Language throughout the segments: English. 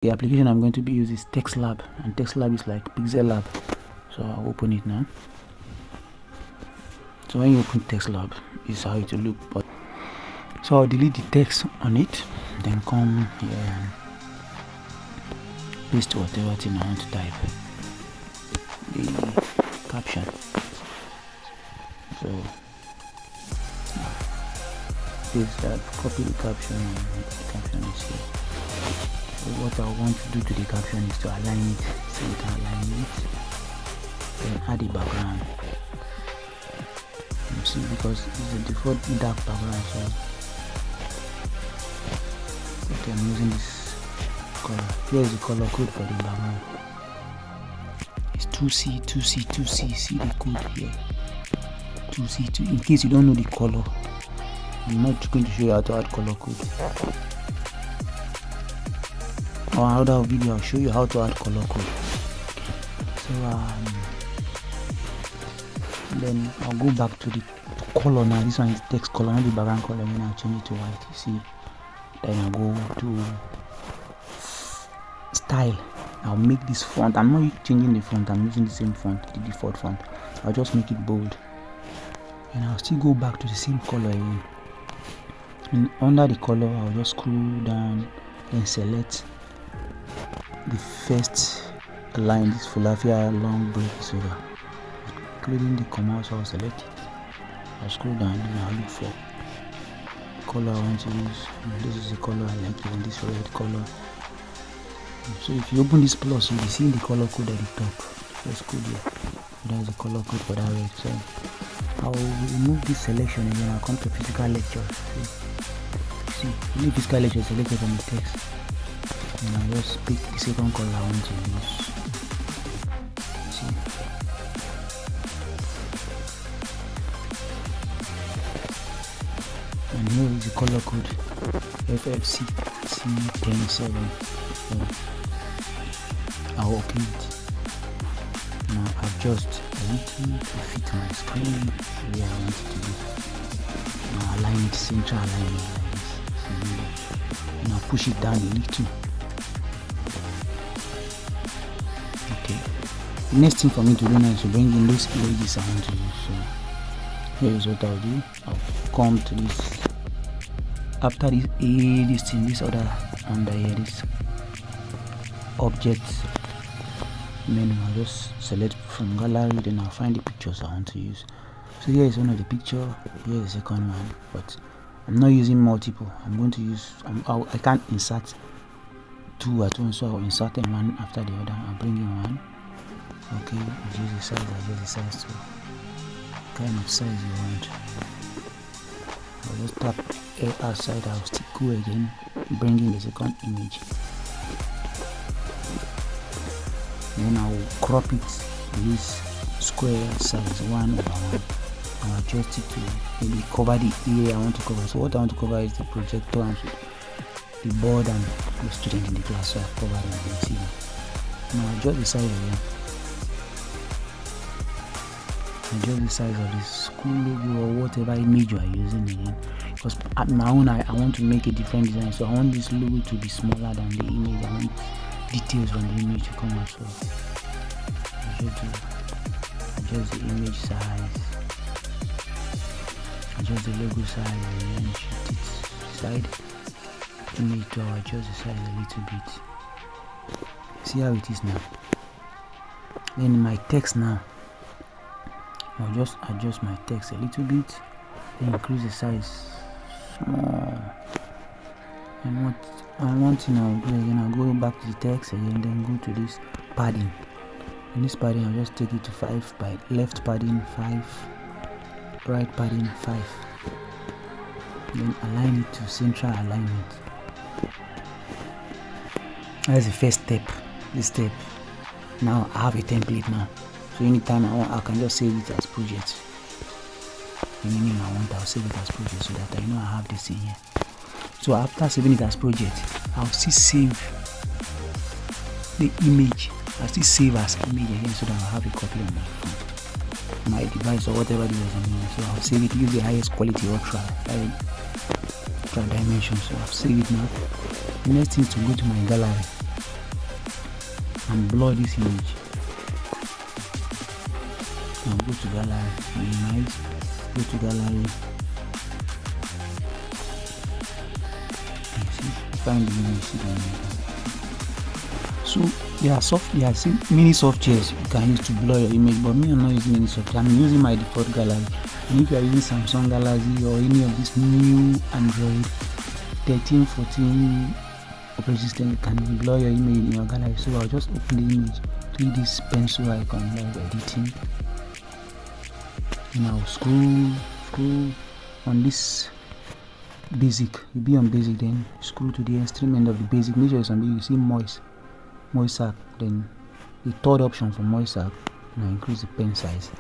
The application I'm going to be using is Pixellab, and Pixellab is like Pixellab. So I'll open it now. So when you open Pixellab, this is how it will look. But so I'll delete the text on it, then come here and paste whatever thing I want to type. The caption. So paste that, copy the caption, and the caption is here. So what I want to do to the caption is to align it, so you can align it, then add a background. You see, because it's a default dark background, so okay, I'm using this color. Here is the color code for the background. It's 2C. See the code here. 2C2. In case you don't know the color, I'm not going to show you how to add color code. Or another video, I'll show you how to add color code. So then I'll go back to the color now. This one is text color, not the background color. Then I'll change it to white. You see. Then I'll go to style. I'll make this font. I'm not changing the font. I'm using the same font, the default font. I'll just make it bold. And I'll still go back to the same color again. And under the color, I'll just scroll down and select the first line, this Philadelphia long break zero, including the comma. So I'll select it. I'll scroll down and I'll look for the color I want to use. And this is the color I like, and this red color. So if you open this plus, you'll be seeing the color code at the top. First code here. There's the color code for that red. So I'll remove this selection and then I'll come to physical lecture. See, leave physical lecture selected from the text. And I'll just pick the second color I want to use. See. And here is the color code FFC C107. So I'll open it. Now adjust a little to fit my screen where I want it to be. Now align it, central alignment like this. Now push it down a little. Okay. The next thing for me to do now is to bring in those images I want to use. So here is what I'll do. I'll come to this. After this other under here, this object menu, I'll just select from gallery, then I'll find the pictures I want to use. So here is one of the picture, here is the second one, but I'm not using multiple. I'm going to use, I can't insert two at once, so I'll insert them one after the other. I'll bring in one. Okay, adjust the size, adjust the size to kind of size you want. I'll just tap outside, I'll still go again, bring in the second image. Then I will crop it to this square size 1/1. I'll adjust it to maybe cover the area I want to cover. So what I want to cover is the projector and the board and the student in the class. So I've covered it, you see. Now adjust the size again. Adjust the size of the school logo or whatever image you are using again. Because at my own, I want to make a different design. So I want this logo to be smaller than the image. I want details from the image to come out. So adjust the image size, adjust the logo size, and then shift it side. Image to adjust the size a little bit. See how it is now. Then my text now, I'll just adjust my text a little bit, then increase the size small. And what I want to now do again, I'll go back to the text again, then go to this padding. And this padding, I'll just take it to 5 by left padding 5, right padding 5. Then align it to central alignment. That's the first step. This step. Now I have a template now. So anytime I want, I can just save it as project. Any name I want, I'll save it as project so that I know I have this in here. So after saving it as project, I'll still save the image. I'll still save as image again so that I'll have a copy on my device or whatever device I'm using. So I'll save it, use the highest quality ultra dimension. So I've saved it now. The next thing is to go to my gallery. and blur this image. Now go to gallery, minimize, go to gallery. See, find the image, see the image. So there are many softwares you can use to blur your image, but me, I'm not using any software. I'm using my default gallery. And if you are using Samsung Galaxy or any of this new Android 13, 14 operating system, you can blur your image in your gallery. So I'll just open the image, click this pencil icon, like editing. And I'll scroll on this basic. You be on basic, then scroll to the extreme end of the basic. Make sure you see moist, then the third option for moist, now increase the pen size.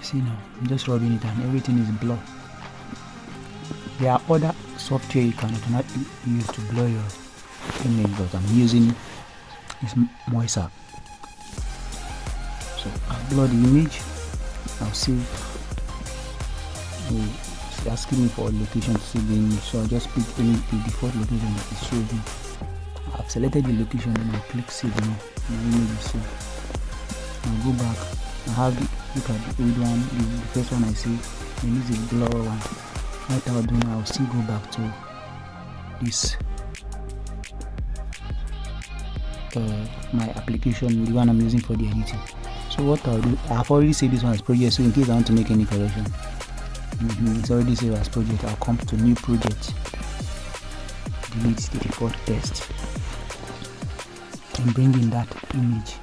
See now, I'm just rubbing it and everything is blur. There are other software you can automatically use to blur your image, but I'm using this moist. So I'll blur the image. I'll save. It's asking me for a location to save the image, so I'll just pick the default location that is showing. I've selected the location and I'll click save now. The image is saved. I'll go back. I have look at the old one, the first one I saved, and this is the blur one. What I'll do now, I'll still go back to this my application, the one I'm using for the editing. So what I'll do, I've already saved this one as project, so in case I want to make any correction, it's already saved as project. I'll come to new project, delete the default test, and bring in that image,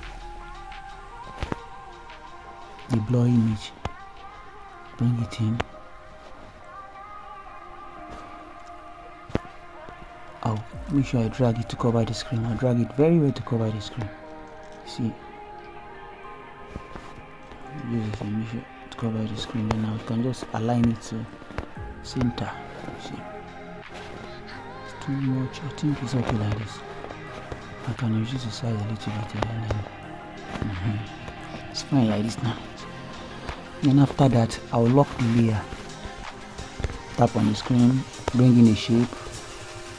the blur image, bring it in. I'll make sure I drag it to cover the screen. I'll drag it very well to cover the screen. See, use this and make sure to cover the screen. Then now you can just align it to center. See, it's too much. I think it's okay like this. I can reduce the size a little bit here and then it's fine like this now. Then after that, I'll lock the layer. Tap on the screen, bring in a shape.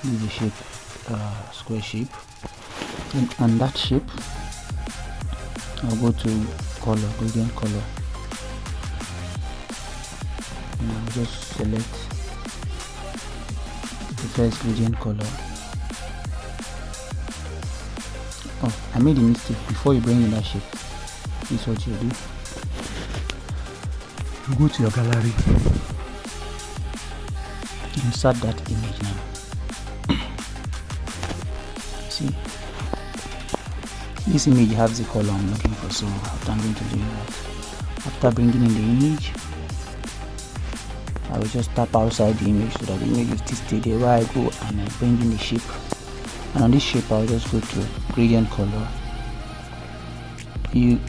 Use the shape, square shape. Then on that shape, I'll go to color, gradient color, and I'll just select the first gradient color. Oh, I made a mistake. Before you bring in that shape, this is what you do. You go to your gallery, insert that image now. See, this image has the color I'm looking for, so I'm going to do that. After bringing in the image, I will just tap outside the image so that the image will still stay there. Where I go and I bring in the shape, and on this shape I'll just go to gradient color. You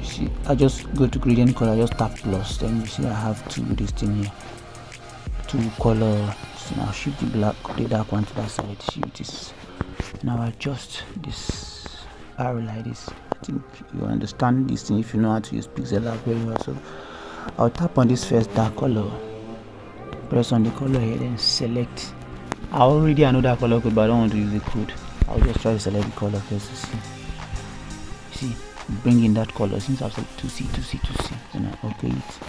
see, I just go to gradient color, I just tap plus, then you see I have this thing here, two color. So now shift the dark one to that side, shift this. Now adjust this arrow like this. I think you understand this thing if you know how to use Pixellab very well. So I'll tap on this first dark color, press on the color here, then select. I already know that color code, but I don't want to use the code. I'll just try to select the color first to see. See, bring in that color since I've selected 2C, then I okay it.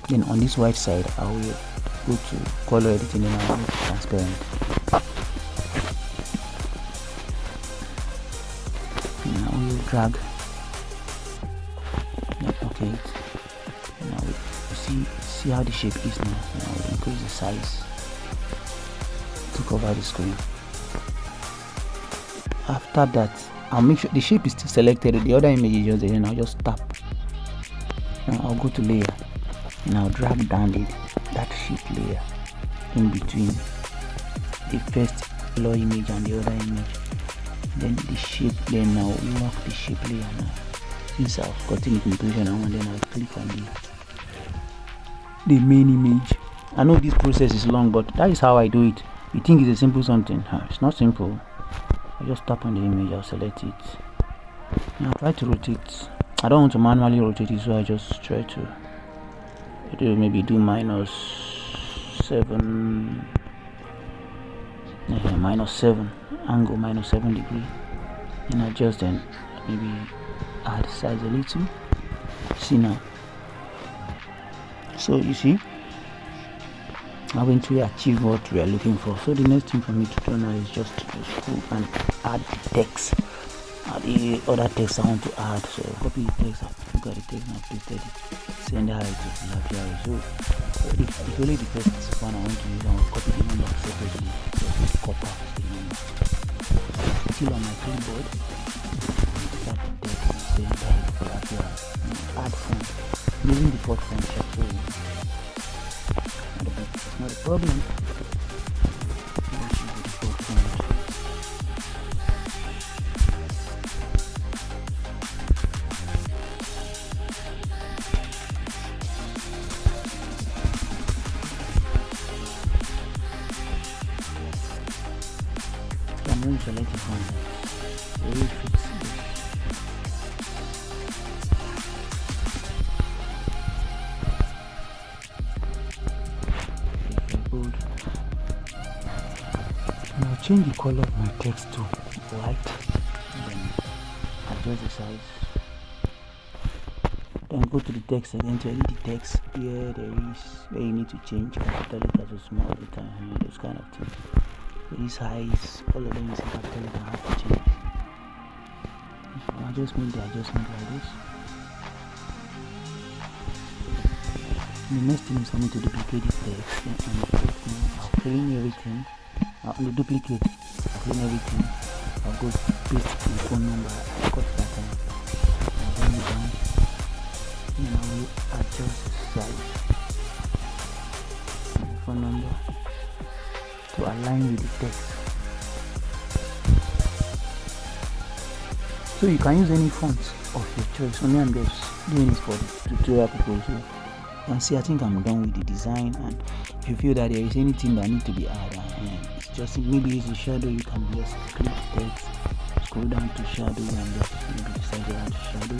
Then on this white side, I will go to color editing and I'll go to transparent. Now we'll drag. Okay it. Now we see how the shape is now. Now we'll increase the size to cover the screen. After that, I'll make sure the shape is still selected. The other image is just there, and I'll just tap. Now I'll go to layer and I'll drag down that shape layer in between the first blur image and the other image. Then the shape, then I'll lock the shape layer now. Since I've gotten it in position now, and then I'll click on the main image. I know this process is long, but that is how I do it. You think it's a simple something? It's not simple. I just tap on the image, I'll select it. Now I'll try to rotate. I don't want to manually rotate it, so I just try to maybe do -7. -7 angle, -7 degree, and adjust, then maybe add size a little. See now, so you see haven't we achieved what we are looking for? So the next thing for me to do now is just to go and add text, the other text I want to add. So copy the text, look at the text and pasted it, send it to Lapiary. So if only the first one I want to use, I will copy the number separately, just copy the number. Still on my clipboard, start the text, send it to Lapiary, add font, using the default font check. So not a problem. I'm going to select the font. Very fix this. Bold. Now change the color of my text to white, then adjust the size, then go to the text again to edit the text. Here there is where you need to change capital letter to small letter and those kind of things. These highs, all of them is in capital letter, I have to change. So I just make the adjustment like this. The next thing is for me to duplicate the text, then I'll clean everything. On the duplicate, I'll clean everything. I'll go paste the phone number, cut that out, and bring it down. And I will adjust the size of the phone number to align with the text. So you can use any font of your choice. For me, I'm just doing it for the tutorial purpose. And see, I think I'm done with the design, and if you feel that there is anything that needs to be added, it's just maybe it's a shadow, you can just click text, scroll down to shadow, and just maybe decide to add shadow.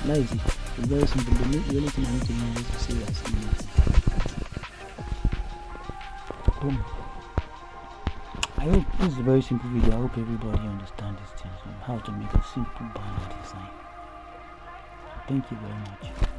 That is it. It's very simple. The only thing I need to know is to say as boom. I hope this is a very simple video. I hope everybody understands this thing, so how to make a simple banner design. Thank you very much.